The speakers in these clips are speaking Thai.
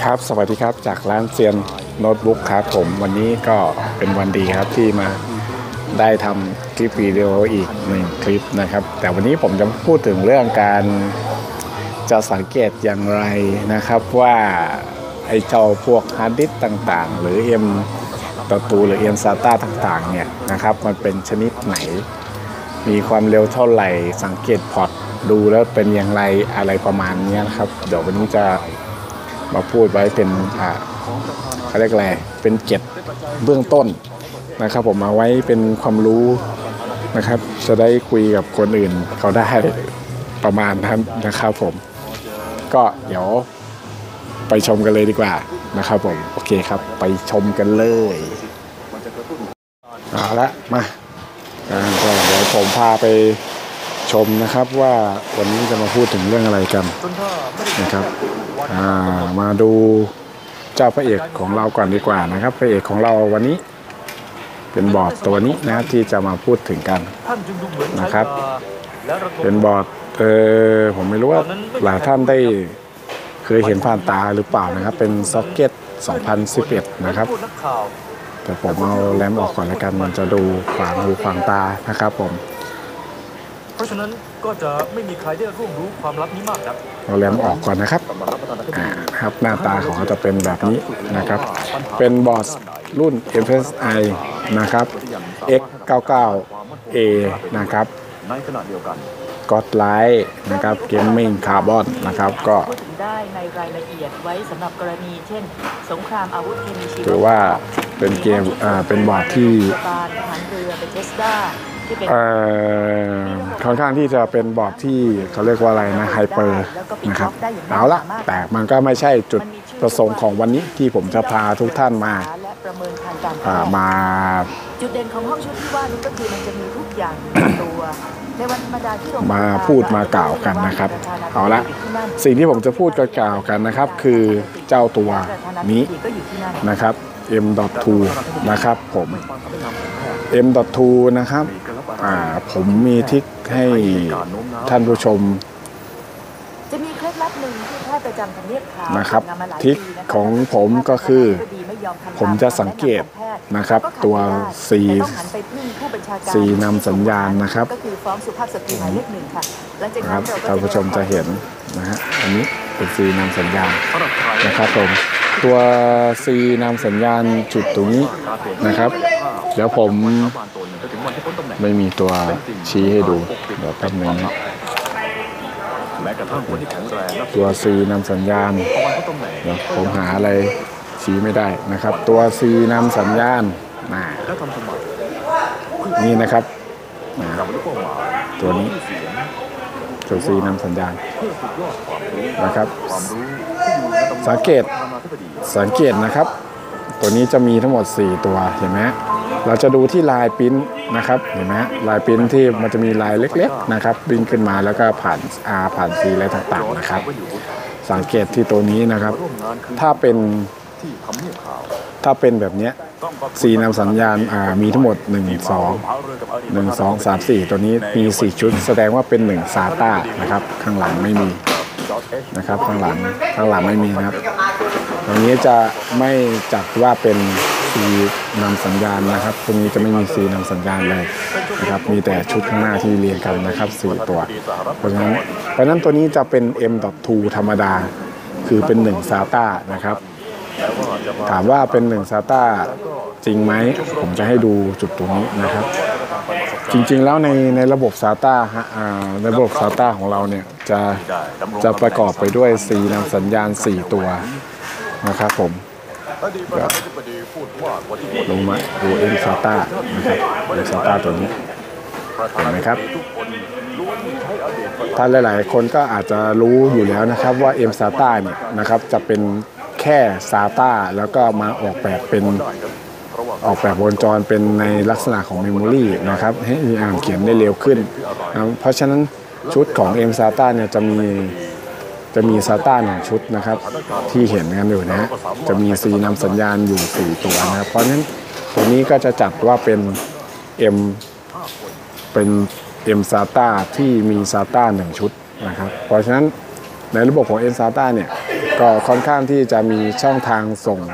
ครับสวัสดีครับจากร้านเซียนโน้ตบุ๊กครับผมวันนี้ก็เป็นวันดีครับที่มาได้ทำคลิปวิดีโออีก1คลิปนะครับแต่วันนี้ผมจะพูดถึงเรื่องการจะสังเกตอย่างไรนะครับว่าไอ้เจ้าพวกฮาร์ดดิสก์ต่างๆหรือ M ตัวตูหรือ M SATA ต่างๆเนี่ยนะครับมันเป็นชนิดไหนมีความเร็วเท่าไหร่สังเกตพอร์ตดูแล้วเป็นอย่างไรอะไรประมาณนี้นะครับเดี๋ยววันนี้จะมาพูดไว้เป็นเขาเรียกอะไรเป็นเก็บเบื้องต้นนะครับผมมาไว้เป็นความรู้นะครับจะได้คุยกับคนอื่นเขาได้ประมาณนั้นนะครับผมก็เดี๋ยวไปชมกันเลยดีกว่านะครับผมโอเคครับไปชมกันเลยเอาละมาก็เดี๋ยวผมพาไปชมนะครับว่าวันนี้จะมาพูดถึงเรื่องอะไรกันนะครับมาดูเจ้าพระเอกของเราก่อนดีกว่านะครับพระเอกของเราวันนี้เป็นบอร์ดตัวนี้นะที่จะมาพูดถึงกันนะครับเป็นบอร์ดผมไม่รู้ว่าหลายท่านได้เคยเห็นผ่านตาหรือเปล่านะครับเป็นซ็อกเก็ต2011นะครับแต่ผมเอาแรมออกก่อนแล้วกันมันจะดูขวางหูขวางตานะครับผมเพราะฉะนั้นก็จะไม่มีใครได้ร่วมรู้ความลับนี้มากนักเอาแรมออกก่อนนะครับครับหน้าตาของเขาจะเป็นแบบนี้นะครับเป็นบอร์ดรุ่น MSI นะครับ X99A นะครับในขณะเดียวกันGodlight นะครับ Gaming Carbon นะครับก็พูดถึงได้ในรายละเอียดไว้สำหรับกรณีเช่นสงครามอาวุธเคมีชีวถือว่าเป็นเกมเป็นบอร์ดที่ค่อนข้างที่จะเป็นบอร์ดที่เขาเรียกว่าอะไรนะไฮเปอร์นะครับเอาละแต่มันก็ไม่ใช่จุดประสงค์ของวันนี้ที่ผมจะพาทุกท่านมาจุดเด่นของห้องชุดที่ว่านี้ก็คือมันจะมีทุกอย่างตัวในวันธรรมดาที่มาพูดมากล่าวกันนะครับเอาละสิ่งที่ผมจะพูดกล่าวกันนะครับคือเจ้าตัวนี้นะครับ M.2 นะครับผม M.2 นะครับผมมีทริคให้ท่านผู้ชมจะมีเคล็ดลับหนึ่งที่แพทย์ประจำทำเนียบขาวนะครับทริคของผมก็คือผมจะสังเกตนะครับตัว C นำสัญญาณนะครับก็คือฟ้องสุภาพสตรีหมายเลขหนึ่งค่ะครับท่านผู้ชมจะเห็นนะฮะอันนี้เป็น C นำสัญญาณนะครับผมตัว C นำสัญญาณจุดตรงนี้นะครับเดี๋ยวผมไม่มีตัวชี้ให้ดูเดี๋ยวแป๊บนึงตัว C นำสัญญาณเดี๋ยวผมหาอะไรชี้ไม่ได้นะครับตัว C นำสัญญาณนี่นะครับตัวนี้ตัว C นำสัญญาณนะครับสังเกตนะครับตัวนี้จะมีทั้งหมด4ตัวเห็นไหมเราจะดูที่ลายปิ้นนะครับเห็นไหมลายปิ้นที่มันจะมีลายเล็กๆนะครับปิ้นขึ้นมาแล้วก็ผ่าน R ผ่าน C อะไรต่างๆนะครับสังเกตที่ตัวนี้นะครับถ้าแบบนี้ C นำสัญญาณมีทั้งหมด1 2 3 4ตัวนี้มี4ชุดแสดงว่าเป็น1 SATA นะครับข้างหลังไม่มีนะครับข้างหลังไม่มีนะครับตรงนี้จะไม่จัดว่าเป็น C นำสัญญาณนะครับตรงนี้จะไม่มี C นำสัญญาณเลยนะครับมีแต่ชุดข้างหน้าที่เรียงกันนะครับ4ตัวเพราะฉะนั้นตัวนี้จะเป็น M.2 ธรรมดาคือเป็น1 SATA นะครับถามว่าเป็น1 SATA จริงไหมผมจะให้ดูจุดตรงนี้นะครับจริงๆแล้วในระบบ SATA ในระบบ SATA ของเราเนี่ยจะประกอบไปด้วย C นำสัญญาณ4ตัวนะครับผมลงมาดู M SATA นะครับ M SATA ตัวนี้เห็นไหมครับท่านหลายๆคนก็อาจจะรู้อยู่แล้วนะครับว่า M SATA เนี่ยนะครับจะเป็นแค่ SATA แล้วก็มาออกแบบวงจรเป็นในลักษณะของเมมโมรีนะครับให้อ่านเขียนได้เร็วขึ้นเพราะฉะนั้นชุดของ M SATA เนี่ยจะมี SATA 1 ชุดนะครับที่เห็นกันอยู่นะจะมี C นำสัญญาณอยู่4ตัวนะครับเพราะฉะนั้นตัวนี้ก็จะจัดว่าเป็น M SATA ที่มี SATA 1 ชุดนะครับเพราะฉะนั้นในระบบของ M SATA เนี่ย ก็ค่อนข้างที่จะมีช่องทาง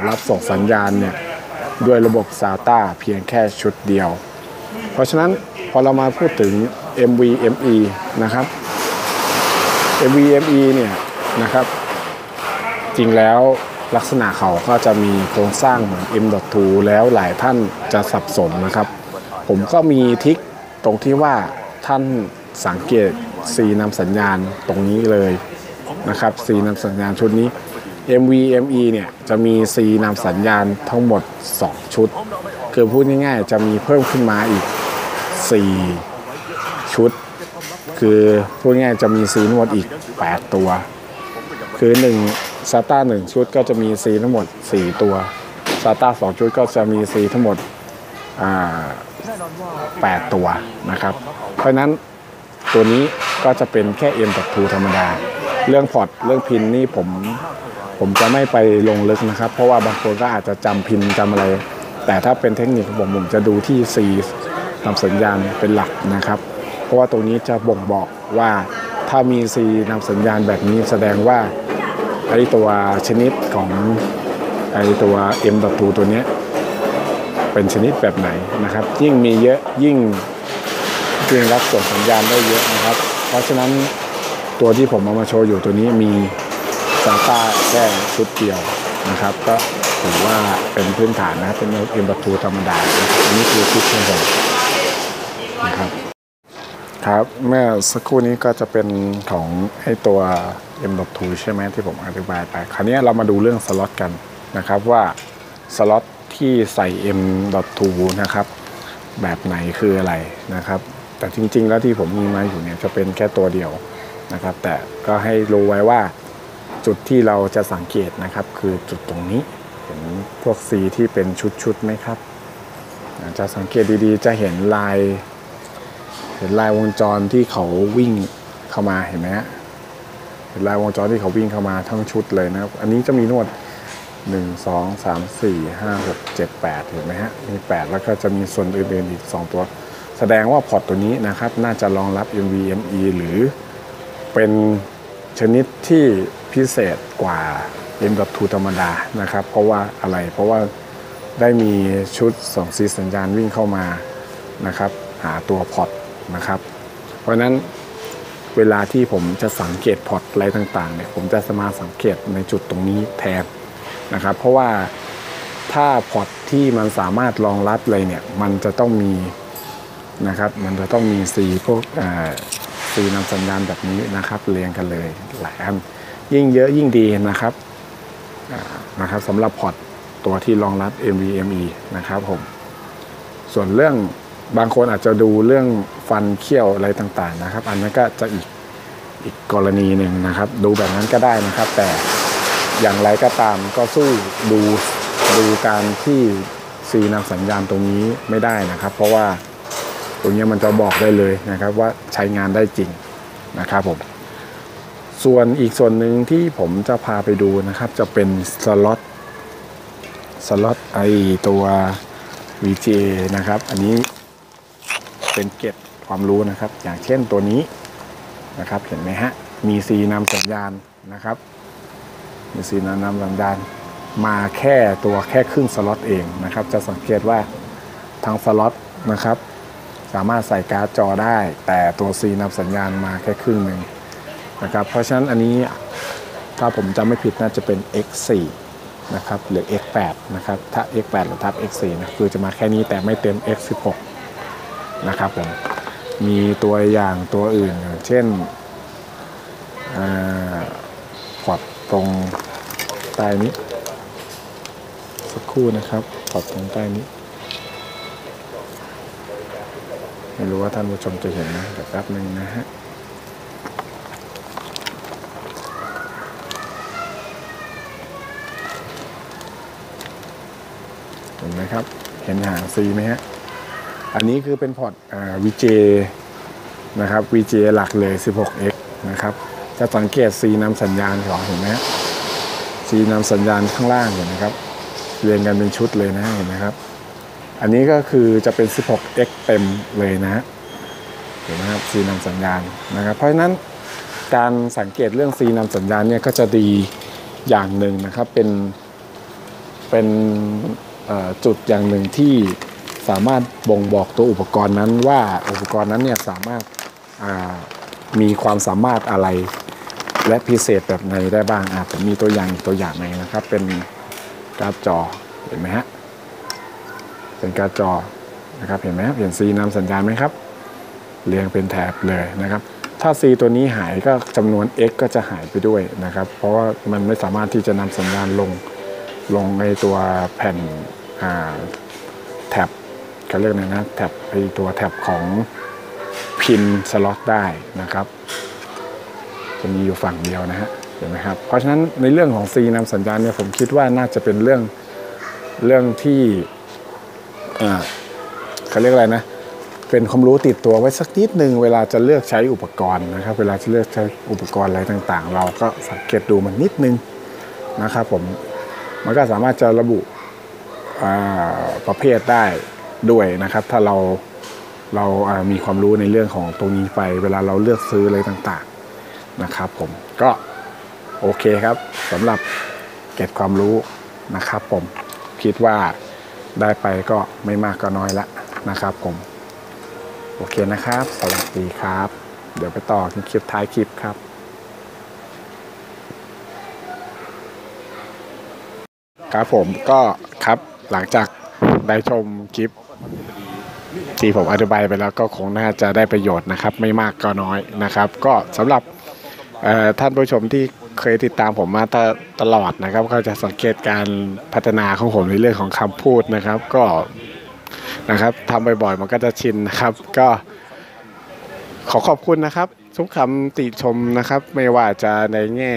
รับส่งสัญญาณเนี่ยด้วยระบบ SATA เพียงแค่ชุดเดียวเพราะฉะนั้นพอเรามาพูดถึง NVMe นะครับ NVMe เนี่ยนะครับจริงแล้วลักษณะเขาก็จะมีโครงสร้างเหมือน M.2 แล้วหลายท่านจะสับสนนะครับผมก็มีทริคตรงที่ว่าท่านสังเกต C นำสัญญาณตรงนี้เลยนะครับ C นำสัญญาณชุดนี้ NVMe เนี่ยจะมี C นำสัญญาณทั้งหมด2ชุดคือพูดง่ายๆจะมีเพิ่มขึ้นมาอีก4ชุดคือพูดง่ายๆจะมี C ทั้งหมดอีก8ตัวคือ1 SATA 1ชุดก็จะมี C ทั้งหมด4ตัว SATA 2ชุดก็จะมี C ทั้งหมด8ตัวนะครับเพราะนั้นตัวนี้ก็จะเป็นแค่ M.2 ธรรมดาเรื่องพอร์ตเรื่องพินนี่ผมจะไม่ไปลงลึกนะครับเพราะว่าบางคนก็อาจจะจำพินจำอะไรแต่ถ้าเป็นเทคนิคของผมจะดูที่ C นำสัญญาณเป็นหลักนะครับเพราะว่าตรงนี้จะบ่งบอกว่าถ้ามี C นำสัญญาณแบบนี้แสดงว่าไอ้ตัวชนิดของไอ้ตัว M.2 ตัวนี้เป็นชนิดแบบไหนนะครับยิ่งมีเยอะยิ่งรับส่งสัญญาณได้เยอะนะครับเพราะฉะนั้นตัวที่ผมเอามาโชว์อยู่ตัวนี้มี SATA แค่ชุดเดียวนะครับก็ถือว่าเป็นพื้นฐานนะเป็น M.2 ธรรมดาอันนี้คือชุดของผมนะครับครับเมื่อสักครู่นี้ก็จะเป็นของไอ้ตัว M.2 ใช่ไหมที่ผมอธิบายไปคราวนี้เรามาดูเรื่องสล็อตกันนะครับว่าสล็อตที่ใส่ M.2 นะครับแบบไหนคืออะไรนะครับแต่จริงๆแล้วที่ผมมีมาอยู่เนี่ยจะเป็นแค่ตัวเดียวนะครับแต่ก็ให้รู้ไว้ว่าจุดที่เราจะสังเกตนะครับคือจุดตรงนี้เห็นพวก C ที่เป็นชุดๆไหมครับจะสังเกตดีๆจะเห็นลายวงจรที่เขาวิ่งเข้ามาเห็นไหมฮะเห็นลายวงจรที่เขาวิ่งเข้ามาทั้งชุดเลยนะครับอันนี้จะมีนวด1 2 3 4 5 6 7 8เห็นไหมฮะมี8แล้วก็จะมีส่วนอื่นๆอีก2ตัวแสดงว่าพอร์ตตัวนี้นะครับน่าจะรองรับ NVMe หรือเป็นชนิดที่พิเศษกว่า M.2 ธรรมดานะครับเพราะว่าอะไรเพราะว่าได้มีชุดส่งสีสัญญาณวิ่งเข้ามานะครับหาตัวพอร์ตนะครับเพราะฉะนั้นเวลาที่ผมจะสังเกตพอร์ตอะไรต่างๆเนี่ยผมจะมาสังเกตในจุดตรงนี้แทนนะครับเพราะว่าถ้าพอร์ตที่มันสามารถรองรับเลยเนี่ยมันจะต้องมีนะครับมันจะต้องมี C พวกC นำสัญญาณแบบนี้นะครับเรียงกันเลยหลายอันยิ่งเยอะยิ่งดีนะครับสำหรับพอร์ตตัวที่รองรับ NVMe นะครับผมส่วนเรื่องบางคนอาจจะดูเรื่องฟันเขี้ยวอะไรต่างๆนะครับอันนั้นก็จะอีกกรณีหนึ่งนะครับดูแบบนั้นก็ได้นะครับแต่อย่างไรก็ตามก็สู้ดูการที่ C นำสัญญาณตรงนี้ไม่ได้นะครับเพราะว่าตรงนี้มันจะบอกได้เลยนะครับว่าใช้งานได้จริงนะครับผมส่วนอีกส่วนหนึ่งที่ผมจะพาไปดูนะครับจะเป็นสล็อตไอตัว VGA นะครับอันนี้เป็นเกร็ดความรู้นะครับอย่างเช่นตัวนี้นะครับเห็นไหมฮะมี C นำสัญญาณนะครับมี C นำสัญญาณมาแค่ครึ่งสล็อตเองนะครับจะสังเกตว่าทางสล็อตนะครับสามารถใส่การ์ดจอได้แต่ตัว C นำสัญญาณมาแค่ครึ่งหนึ่งนะครับเพราะฉะนั้นอันนี้ถ้าผมจำไม่ผิดน่าจะเป็น X4 นะครับหรือ X8 นะครับถ้า X8 หรือทับ X4 นะคือจะมาแค่นี้แต่ไม่เต็ม X16 นะครับผมมีตัวอย่างตัวอื่นอย่างเช่นพอร์ตตรงใต้นี้สักครู่นะครับพอร์ตตรงใต้นี้ไม่รู้ว่าท่านผู้ชมจะเห็นนะเดี๋ยวแป๊บนึงนะฮะเห็นไหมครับเห็นหาง C ไหมฮะอันนี้คือเป็นพอร์ตVGA นะครับ VGA หลักเลย 16X นะครับจะสังเกต C นำสัญญาณของเห็นไหมฮะ C นำสัญญาณข้างล่างเห็นไหมครับเรียงกันเป็นชุดเลยนะเห็นไหมครับอันนี้ก็คือจะเป็น 16X เต็มเลยนะฮะเห็นไหมครับ C นำสัญญาณนะครับเพราะฉะนั้นการสังเกตเรื่อง C นำสัญญาณเนี่ยก็จะดี อย่างหนึ่งนะครับเป็นจุดอย่างหนึ่งที่สามารถบ่งบอกตัวอุปกรณ์นั้นว่าอุปกรณ์นั้นเนี่ยสามารถมีความสามารถอะไรและพิเศษแบบไหนได้บ้างผมมีตัวอย่างอีกตัวอย่างหนึ่งนะครับเป็นการ์ดจอเห็นไหมฮะเป็นการ์ดจอนะครับเห็นไหมครับเห็น C นำสัญญาณไหมครับเรียงเป็นแถบเลยนะครับถ้า C ตัวนี้หายก็จำนวน X ก็จะหายไปด้วยนะครับเพราะว่ามันไม่สามารถที่จะนำสัญญาณลงในตัวแผ่นแท็บเขาเรียกอะไรนะแท็บไอตัวแท็บของพินสล็อตได้นะครับจะมีอยู่ฝั่งเดียวนะฮะเห็นไหมครับเพราะฉะนั้นในเรื่องของ C นำสัญญาณเนี่ยผมคิดว่าน่าจะเป็นเรื่องที่เขาเรียกอะไรนะเป็นความรู้ติดตัวไว้สักนิดนึงเวลาจะเลือกใช้อุปกรณ์นะครับเวลาจะเลือกใช้อุปกรณ์อะไรต่างๆเราก็สังเกตดูมันนิดนึงนะครับผมมันก็สามารถจะระบุประเภทได้ด้วยนะครับถ้าเรามีความรู้ในเรื่องของตรงนี้ไปเวลาเราเลือกซื้ออะไรต่างๆนะครับผมก็โอเคครับสำหรับเก็บความรู้นะครับผมคิดว่าได้ไปก็ไม่มากก็น้อยละนะครับผมโอเคนะครับสวัสดีครับเดี๋ยวไปต่อในคลิปท้ายคลิปครับครับผมก็ครับหลังจากได้ชมคลิปที่ผมอธิบายไปแล้วก็คงน่าจะได้ประโยชน์นะครับไม่มากก็น้อยนะครับก็สำหรับท่านผู้ชมที่เคยติดตามผมมาตลอดนะครับก็จะสังเกตการพัฒนาของผมในเรื่องของคำพูดนะครับก็นะครับทำบ่อยๆมันก็จะชินนะครับก็ขอขอบคุณนะครับทุกคำติชมนะครับไม่ว่าจะในแง่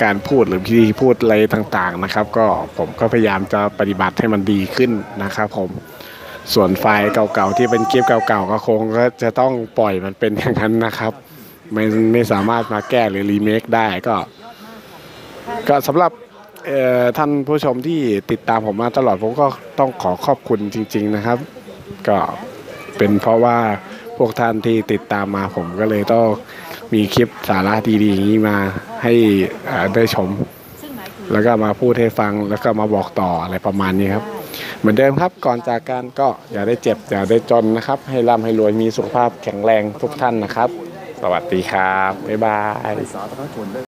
การพูดหรือวิธีพูดอะไรต่างๆนะครับก็ผมก็พยายามจะปฏิบัติให้มันดีขึ้นนะครับผมส่วนไฟล์เก่าๆที่เป็นคลิปเก่าๆก็คงก็จะต้องปล่อยมันเป็นอย่างนั้นนะครับไม่สามารถมาแก้หรือรีเมคได้ก็สำหรับท่านผู้ชมที่ติดตามผมมาตลอดผมก็ต้องขอขอบคุณจริงๆนะครับก็เป็นเพราะว่าพวกท่านที่ติดตามมาผมก็เลยต้องมีคลิปสาระดีๆอย่างนี้มาให้ได้ชมแล้วก็มาพูดให้ฟังแล้วก็มาบอกต่ออะไรประมาณนี้ครับเหมือนเดิมครับก่อนจากกันก็อย่าได้เจ็บอย่าได้จนนะครับให้ร่ำให้รวยมีสุขภาพแข็งแรงทุกท่านนะครับสวัสดีครับบ๊ายบาย